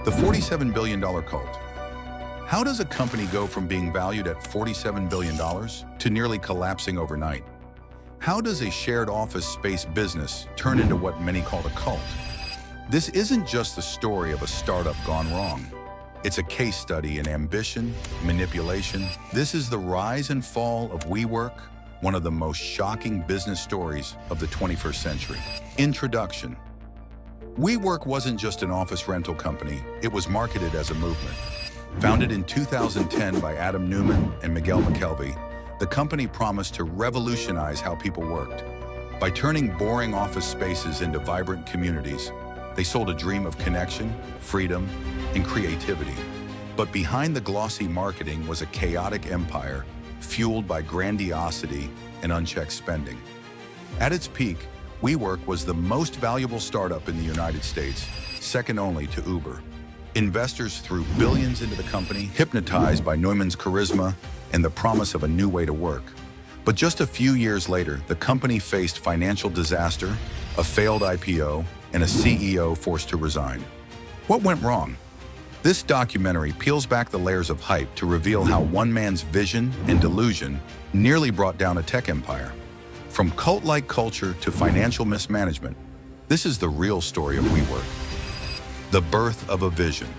The $47 billion cult. How does a company go from being valued at $47 billion to nearly collapsing overnight? How does a shared office space business turn into what many call a cult? This isn't just the story of a startup gone wrong. It's a case study in ambition, manipulation. This is the rise and fall of WeWork, one of the most shocking business stories of the 21st century. Introduction. WeWork wasn't just an office rental company, it was marketed as a movement. Founded in 2010 by Adam Neumann and Miguel McKelvey, the company promised to revolutionize how people worked. By turning boring office spaces into vibrant communities, they sold a dream of connection, freedom, and creativity. But behind the glossy marketing was a chaotic empire fueled by grandiosity and unchecked spending. At its peak, WeWork was the most valuable startup in the United States, second only to Uber. Investors threw billions into the company, hypnotized by Neumann's charisma and the promise of a new way to work. But just a few years later, the company faced financial disaster, a failed IPO, and a CEO forced to resign. What went wrong? This documentary peels back the layers of hype to reveal how one man's vision and delusion nearly brought down a tech empire. From cult-like culture to financial mismanagement, this is the real story of WeWork. The birth of a vision.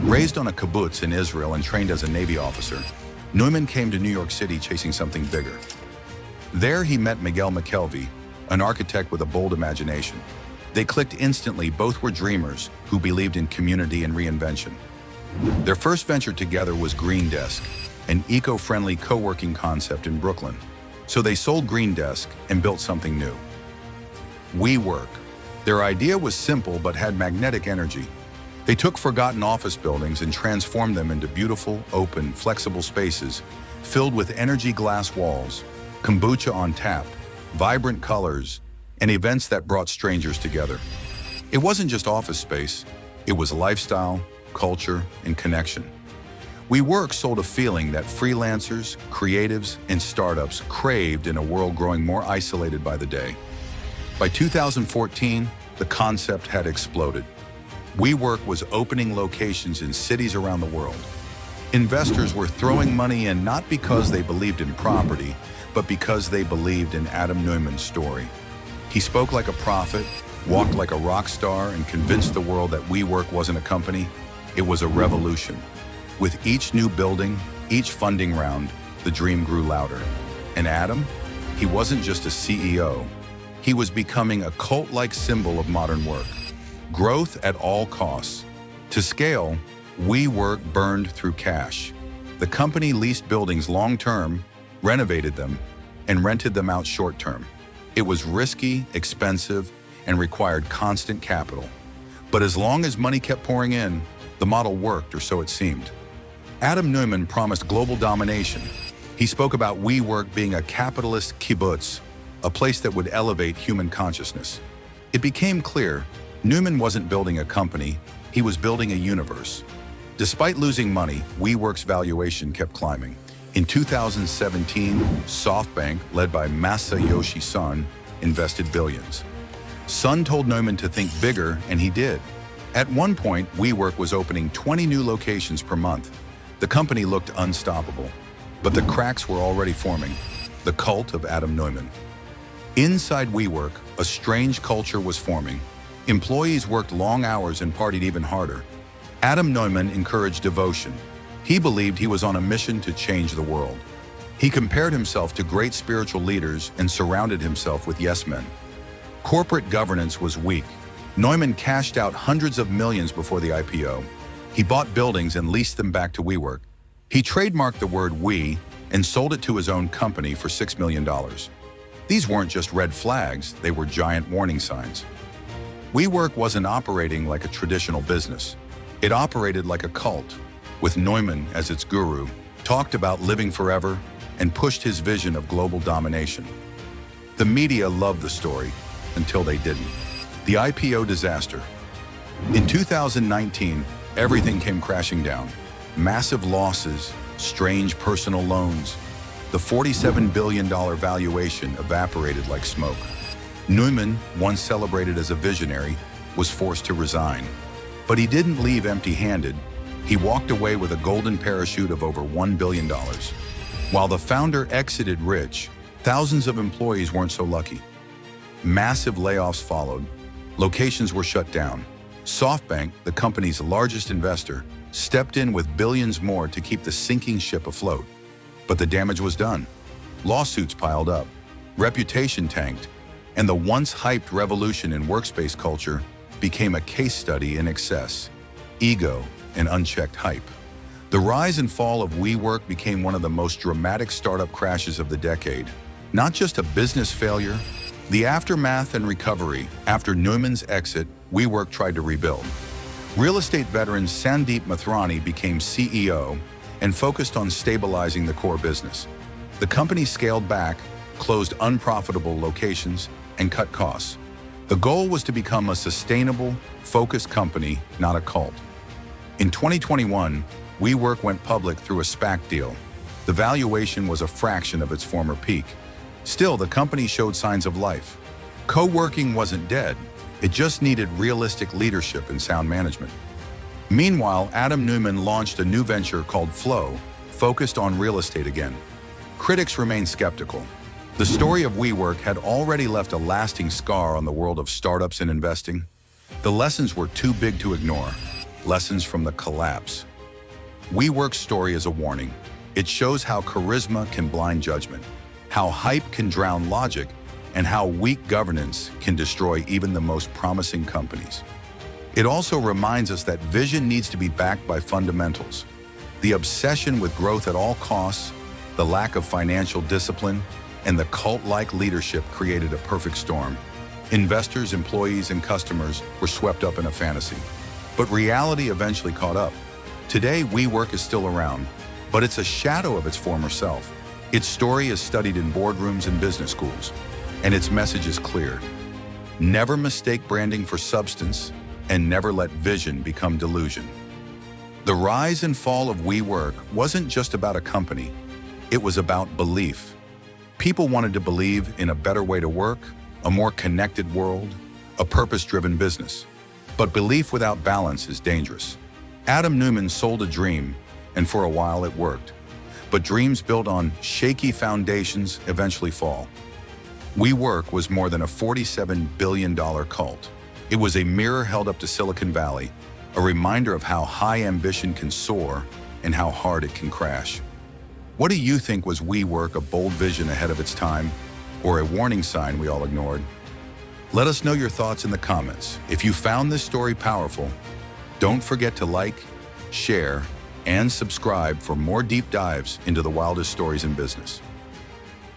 Raised on a kibbutz in Israel and trained as a Navy officer, Neumann came to New York City chasing something bigger. There he met Miguel McKelvey, an architect with a bold imagination. They clicked instantly. Both were dreamers who believed in community and reinvention. Their first venture together was Green Desk, an eco-friendly co-working concept in Brooklyn. So they sold Green Desk and built something new. WeWork. Their idea was simple but had magnetic energy. They took forgotten office buildings and transformed them into beautiful, open, flexible spaces filled with energy glass walls, kombucha on tap, vibrant colors, and events that brought strangers together. It wasn't just office space, it was lifestyle, culture, and connection. WeWork sold a feeling that freelancers, creatives, and startups craved in a world growing more isolated by the day. By 2014, the concept had exploded. WeWork was opening locations in cities around the world. Investors were throwing money in not because they believed in property, but because they believed in Adam Neumann's story. He spoke like a prophet, walked like a rock star, and convinced the world that WeWork wasn't a company, it was a revolution. With each new building, each funding round, the dream grew louder. And Adam? He wasn't just a CEO. He was becoming a cult-like symbol of modern work. Growth at all costs. To scale, WeWork burned through cash. The company leased buildings long-term, renovated them, and rented them out short-term. It was risky, expensive, and required constant capital. But as long as money kept pouring in, the model worked, or so it seemed. Adam Neumann promised global domination. He spoke about WeWork being a capitalist kibbutz, a place that would elevate human consciousness. It became clear Neumann wasn't building a company, he was building a universe. Despite losing money, WeWork's valuation kept climbing. In 2017, SoftBank, led by Masayoshi Son, invested billions. Son told Neumann to think bigger, and he did. At one point, WeWork was opening 20 new locations per month. The company looked unstoppable, but the cracks were already forming. The cult of Adam Neumann. Inside WeWork, a strange culture was forming. Employees worked long hours and partied even harder. Adam Neumann encouraged devotion. He believed he was on a mission to change the world. He compared himself to great spiritual leaders and surrounded himself with yes men. Corporate governance was weak. Neumann cashed out hundreds of millions before the IPO. He bought buildings and leased them back to WeWork. He trademarked the word "we" and sold it to his own company for $6 million. These weren't just red flags, they were giant warning signs. WeWork wasn't operating like a traditional business. It operated like a cult, with Neumann as its guru, talked about living forever, and pushed his vision of global domination. The media loved the story, until they didn't. The IPO disaster. In 2019, everything came crashing down. Massive losses, strange personal loans. The $47 billion valuation evaporated like smoke. Neumann, once celebrated as a visionary, was forced to resign. But he didn't leave empty-handed. He walked away with a golden parachute of over $1 billion. While the founder exited rich, thousands of employees weren't so lucky. Massive layoffs followed. Locations were shut down. SoftBank, the company's largest investor, stepped in with billions more to keep the sinking ship afloat. But the damage was done. Lawsuits piled up, reputation tanked, and the once hyped revolution in workspace culture became a case study in excess, ego, and unchecked hype. The rise and fall of WeWork became one of the most dramatic startup crashes of the decade. Not just a business failure, the aftermath and recovery. After Neumann's exit, WeWork tried to rebuild. Real estate veteran Sandeep Mathrani became CEO and focused on stabilizing the core business. The company scaled back, closed unprofitable locations, and cut costs. The goal was to become a sustainable, focused company, not a cult. In 2021, WeWork went public through a SPAC deal. The valuation was a fraction of its former peak. Still, the company showed signs of life. Co-working wasn't dead. It just needed realistic leadership and sound management. Meanwhile, Adam Neumann launched a new venture called Flow, focused on real estate again. Critics remained skeptical. The story of WeWork had already left a lasting scar on the world of startups and investing. The lessons were too big to ignore. Lessons from the collapse. WeWork's story is a warning. It shows how charisma can blind judgment, how hype can drown logic, and how weak governance can destroy even the most promising companies. It also reminds us that vision needs to be backed by fundamentals. The obsession with growth at all costs, the lack of financial discipline, and the cult-like leadership created a perfect storm. Investors, employees, and customers were swept up in a fantasy. But reality eventually caught up. Today, WeWork is still around, but it's a shadow of its former self. Its story is studied in boardrooms and business schools, and its message is clear. Never mistake branding for substance, and never let vision become delusion. The rise and fall of WeWork wasn't just about a company, it was about belief. People wanted to believe in a better way to work, a more connected world, a purpose-driven business. But belief without balance is dangerous. Adam Neumann sold a dream, and for a while it worked. But dreams built on shaky foundations eventually fall. WeWork was more than a $47 billion cult. It was a mirror held up to Silicon Valley, a reminder of how high ambition can soar and how hard it can crash. What do you think? Was WeWork a bold vision ahead of its time, or a warning sign we all ignored? Let us know your thoughts in the comments. If you found this story powerful, don't forget to like, share, and subscribe for more deep dives into the wildest stories in business.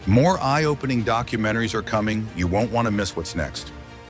More eye-opening documentaries are coming. You won't want to miss what's next.